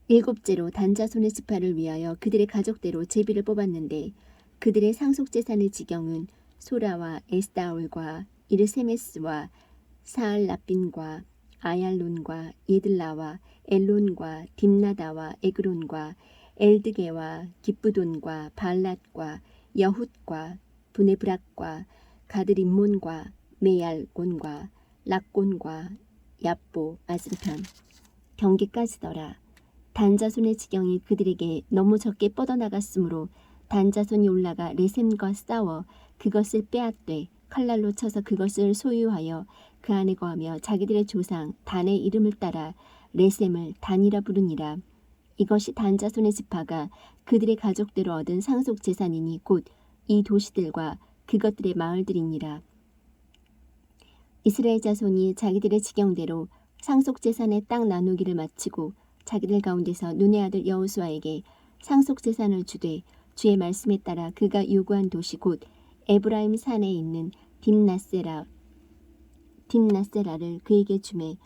일곱째로 단 자손의 지파를 위하여 그들의 가족대로 제비를 뽑았는데 그들의 상속재산의 지경은 소라와 에스다올과 이르세메스와 사알라빈과 아얄론과 예들라와 엘론과 딥나다와 에그론과 엘드게와 기쁘돈과 발랏과 여훗과 부네브락과 가드림몬과 메얄곤과 락곤과 얍보 맞은편 경계까지더라. 단자손의 지경이 그들에게 너무 적게 뻗어나갔으므로 단자손이 올라가 레셈과 싸워 그것을 빼앗되 칼날로 쳐서 그것을 소유하여 그 안에 거하며 자기들의 조상 단의 이름을 따라 레셈을 단이라 부르니라. 이것이 단자손의 지파가 그들의 가족대로 얻은 상속재산이니 곧 이 도시들과 그것들의 마을들이니라. 이스라엘 자손이 자기들의 지경대로 상속재산의 땅 나누기를 마치고 자기들 가운데서 눈의 아들 여호수아에게 상속재산을 주되 주의 말씀에 따라 그가 요구한 도시 곧 에브라임 산에 있는 딥나세라를 그에게 주매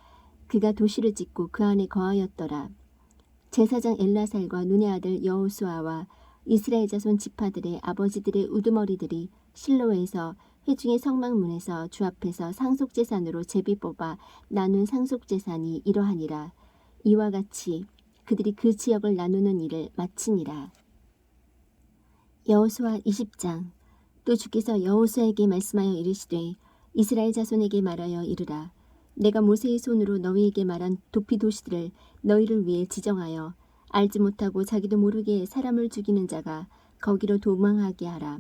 그가 도시를 짓고 그 안에 거하였더라. 제사장 엘라살과 눈의 아들 여호수아와 이스라엘 자손 지파들의 아버지들의 우두머리들이 실로에서 회중의 성막문에서 주 앞에서 상속재산으로 제비 뽑아 나눈 상속재산이 이러하니라. 이와 같이 그들이 그 지역을 나누는 일을 마치니라. 여호수아 20장. 또 주께서 여호수아에게 말씀하여 이르시되 이스라엘 자손에게 말하여 이르라. 내가 모세의 손으로 너희에게 말한 도피 도시들을 너희를 위해 지정하여 알지 못하고 자기도 모르게 사람을 죽이는 자가 거기로 도망하게 하라.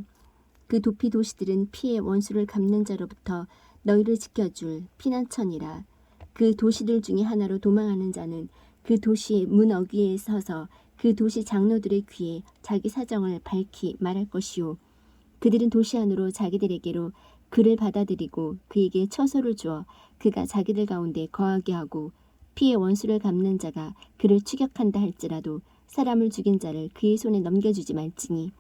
그 도피 도시들은 피의 원수를 갚는 자로부터 너희를 지켜줄 피난처니라. 그 도시들 중에 하나로 도망하는 자는 그 도시의 문 어귀에 서서 그 도시 장로들의 귀에 자기 사정을 밝히 말할 것이요. 그들은 도시 안으로 자기들에게로 그를 받아들이고 그에게 처소를 주어 그가 자기들 가운데 거하게 하고 피의 원수를 갚는 자가 그를 추격한다 할지라도 사람을 죽인 자를 그의 손에 넘겨주지 말지니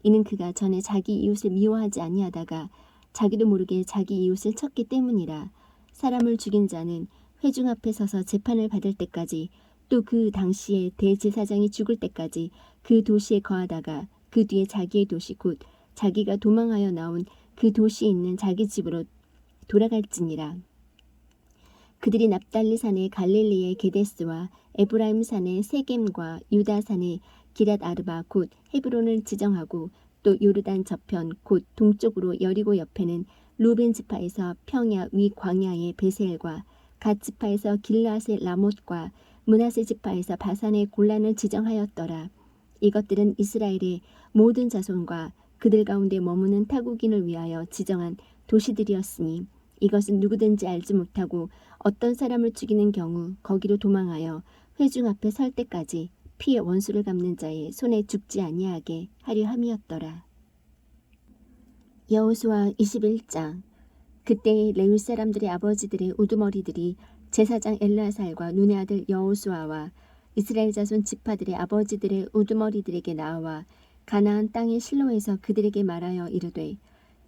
이는 그가 전에 자기 이웃을 미워하지 아니하다가 자기도 모르게 자기 이웃을 쳤기 때문이라. 사람을 죽인 자는 회중 앞에 서서 재판을 받을 때까지 또 그 당시에 대제사장이 죽을 때까지 그 도시에 거하다가 그 뒤에 자기의 도시 곧 자기가 도망하여 나온 그 도시에 있는 자기 집으로 돌아갈지니라. 그들이 납달리 산의 갈릴리의 게데스와 에브라임 산의 세겜과 유다 산의 기랏 아르바 곧 헤브론을 지정하고 또 요르단 저편 곧 동쪽으로 여리고 옆에는 루벤 지파에서 평야 위 광야의 베셀과 갓 지파에서 길라앗의 라못과 므낫세 지파에서 바산의 골란을 지정하였더라. 이것들은 이스라엘의 모든 자손과 그들 가운데 머무는 타국인을 위하여 지정한 도시들이었으니 이것은 누구든지 알지 못하고 어떤 사람을 죽이는 경우 거기로 도망하여 회중 앞에 설 때까지 피의 원수를 갚는 자의 손에 죽지 아니하게 하려 함이었더라. 여호수아 21장. 그때의 레위 사람들의 아버지들의 우두머리들이 제사장 엘르아살과 눈의 아들 여호수아와 이스라엘 자손 지파들의 아버지들의 우두머리들에게 나와 가나안 땅의 실로에서 그들에게 말하여 이르되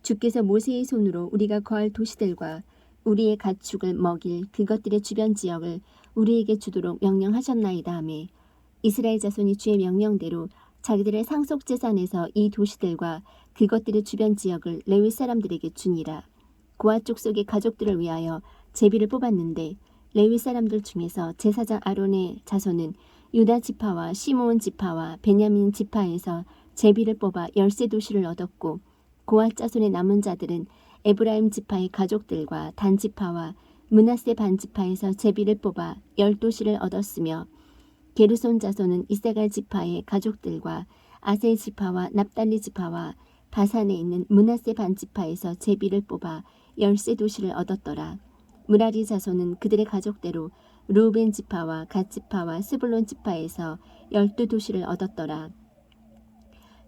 주께서 모세의 손으로 우리가 거할 도시들과 우리의 가축을 먹일 그것들의 주변 지역을 우리에게 주도록 명령하셨나이다 하매 이스라엘 자손이 주의 명령대로 자기들의 상속재산에서 이 도시들과 그것들의 주변 지역을 레위 사람들에게 주니라. 고아 족속의 가족들을 위하여 제비를 뽑았는데 레위 사람들 중에서 제사장 아론의 자손은 유다 지파와 시므온 지파와 베냐민 지파에서 제비를 뽑아 13도시를 얻었고 고아 자손의 남은 자들은 에브라임 지파의 가족들과 단 지파와 므낫세 반 지파에서 제비를 뽑아 10도시를 얻었으며 게르손 자손은 이세갈 지파의 가족들과 아셀 지파와 납달리 지파와 바산에 있는 므낫세 반 지파에서 제비를 뽑아 13도시를 얻었더라. 무라리 자손은 그들의 가족대로 루벤 지파와 갓 지파와 스불론 지파에서 12도시를 얻었더라.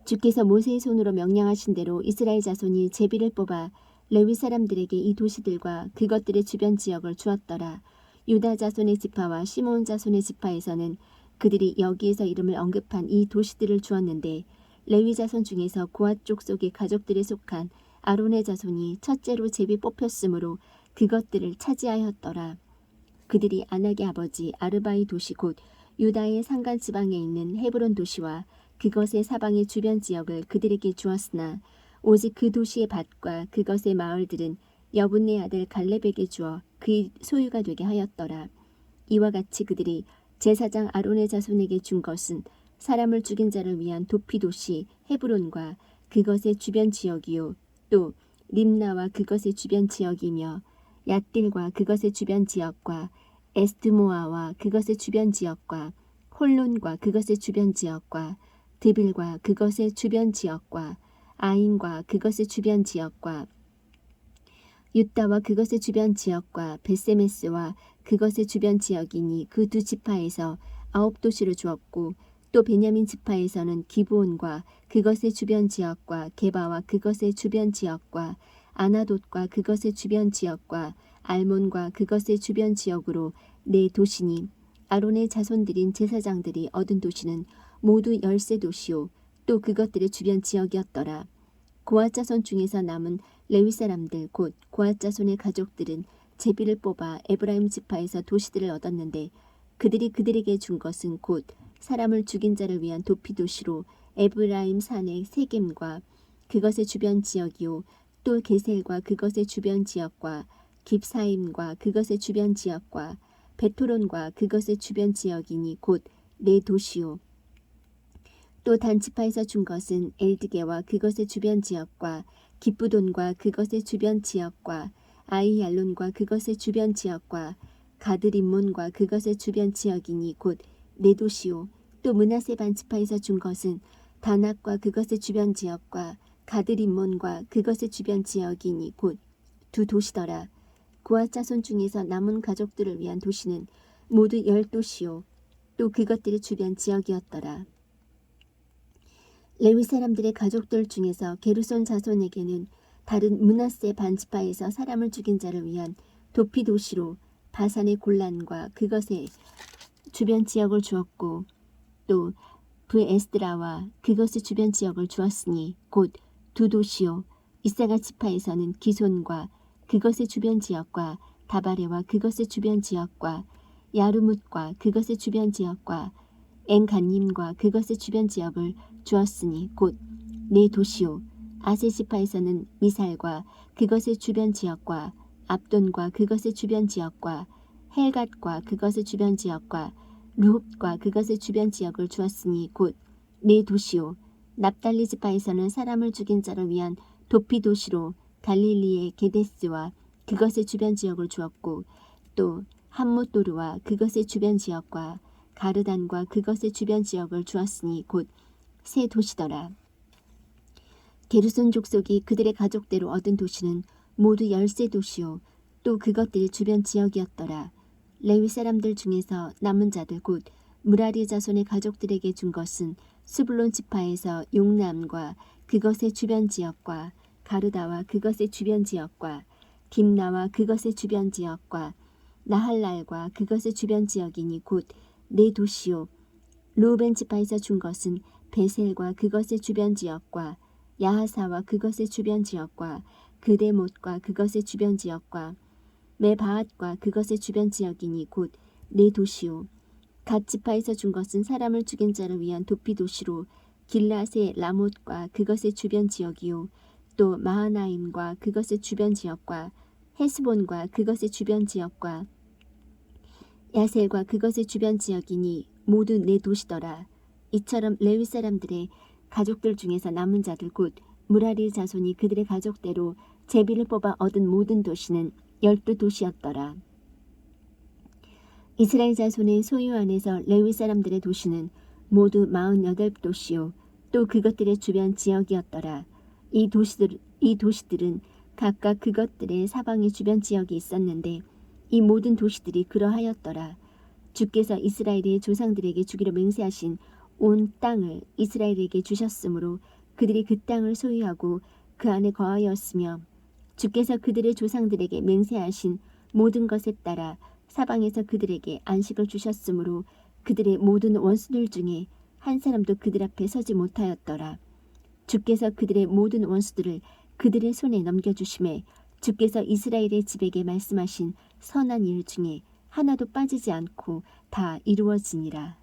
주께서 모세의 손으로 명령하신 대로 이스라엘 자손이 제비를 뽑아 레위 사람들에게 이 도시들과 그것들의 주변 지역을 주었더라. 유다 자손의 지파와 시므온 자손의 지파에서는 그들이 여기에서 이름을 언급한 이 도시들을 주었는데 레위 자손 중에서 고앗 족속의 가족들에 속한 아론의 자손이 첫째로 제비 뽑혔으므로 그것들을 차지하였더라. 그들이 아낙의 아버지 아르바의 도시 곧 유다의 산간 지방에 있는 헤브론 도시와 그것의 사방의 주변 지역을 그들에게 주었으나 오직 그 도시의 밭과 그것의 마을들은 여분네 아들 갈렙에게 주어 그의 소유가 되게 하였더라. 이와 같이 그들이 제사장 아론의 자손에게 준 것은 사람을 죽인 자를 위한 도피 도시 헤브론과 그것의 주변 지역이요 또 림나와 그것의 주변 지역이며 얏딜과 그것의 주변 지역과 에스드모아와 그것의 주변 지역과 홀론과 그것의 주변 지역과 드빌과 그것의 주변 지역과 아인과 그것의 주변 지역과 유다와 그것의 주변 지역과 베세메스와 그것의 주변 지역이니 그 두 지파에서 9도시를 주었고 또 베냐민 지파에서는 기브온과 그것의 주변 지역과 게바와 그것의 주변 지역과 아나돗과 그것의 주변 지역과 알몬과 그것의 주변 지역으로 4도시니 아론의 자손들인 제사장들이 얻은 도시는 모두 13도시요 또 그것들의 주변 지역이었더라. 고앗 자손 중에서 남은 레위 사람들 곧 고앗 자손의 가족들은 제비를 뽑아 에브라임 지파에서 도시들을 얻었는데 그들이 그들에게 준 것은 곧 사람을 죽인 자를 위한 도피 도시로 에브라임 산의 세겜과 그것의 주변 지역이요 또 게셀과 그것의 주변 지역과 깁사임과 그것의 주변 지역과 베토론과 그것의 주변 지역이니 곧 네 도시요. 또 단지파에서 준 것은 엘드게와 그것의 주변 지역과 기브돈과 그것의 주변 지역과 아이얄론과 그것의 주변 지역과 가드림몬과 그것의 주변 지역이니 곧 네 도시요. 또 므낫세 반지파에서 준 것은 다낙과 그것의 주변 지역과 가드림몬과 그것의 주변 지역이니 곧 두 도시더라. 고앗 자손 중에서 남은 가족들을 위한 도시는 모두 10도시요. 또 그것들의 주변 지역이었더라. 레위 사람들의 가족들 중에서 게르손 자손에게는 다른 므낫세 반지파에서 사람을 죽인 자를 위한 도피 도시로 바산의 골란과 그것의 주변 지역을 주었고 또 브에스드라와 그것의 주변 지역을 주었으니 곧 두 도시요. 이사가 지파에서는 기손과 그것의 주변 지역과 다바레와 그것의 주변 지역과 야르뭇과 그것의 주변 지역과 엥간님과 그것의 주변 지역을 주었으니 곧 네 도시요. 아세 지파에서는 미살과 그것의 주변 지역과 압돈과 그것의 주변 지역과 헬갓과 그것의 주변 지역과 르홉과 그것의 주변 지역을 주었으니 곧 네 도시요. 납달리 지파에서는 사람을 죽인 자를 위한 도피 도시로 갈릴리의 게데스와 그것의 주변 지역을 주었고 또 함못도르와 그것의 주변 지역과 가르단과 그것의 주변 지역을 주었으니 곧 세 도시더라. 게르손 족속이 그들의 가족대로 얻은 도시는 모두 13도시요. 또 그것들의 주변 지역이었더라. 레위 사람들 중에서 남은 자들 곧 무라리 자손의 가족들에게 준 것은 스불론 지파에서 용남과 그것의 주변 지역과 가르다와 그것의 주변 지역과 딥나와 그것의 주변 지역과 나할랄과 그것의 주변 지역이니 곧 네 도시요. 르우벤 지파에서 준 것은 베셀과 그것의 주변 지역과 야하사와 그것의 주변 지역과 그데못과 그것의 주변 지역과 메바앗과 그것의 주변 지역이니 곧 네 도시요. 갓 지파에서 준 것은 사람을 죽인 자를 위한 도피 도시로 길라세 라못과 그것의 주변 지역이요. 또 마하나임과 그것의 주변 지역과 헤스본과 그것의 주변 지역과 야셀과 그것의 주변 지역이니 모두 네 도시더라. 이처럼 레위 사람들의 가족들 중에서 남은 자들 곧 무라리 자손이 그들의 가족대로 제비를 뽑아 얻은 모든 도시는 12도시였더라. 이스라엘 자손의 소유 안에서 레위 사람들의 도시는 모두 48도시요. 또 그것들의 주변 지역이었더라. 이 도시들은 각각 그것들의 사방의 주변 지역이 있었는데 이 모든 도시들이 그러하였더라. 주께서 이스라엘의 조상들에게 주기로 맹세하신 온 땅을 이스라엘에게 주셨으므로 그들이 그 땅을 소유하고 그 안에 거하였으며 주께서 그들의 조상들에게 맹세하신 모든 것에 따라 사방에서 그들에게 안식을 주셨으므로 그들의 모든 원수들 중에 한 사람도 그들 앞에 서지 못하였더라. 주께서 그들의 모든 원수들을 그들의 손에 넘겨주심에 주께서 이스라엘의 집에게 말씀하신 선한 일 중에 하나도 빠지지 않고 다 이루어지니라.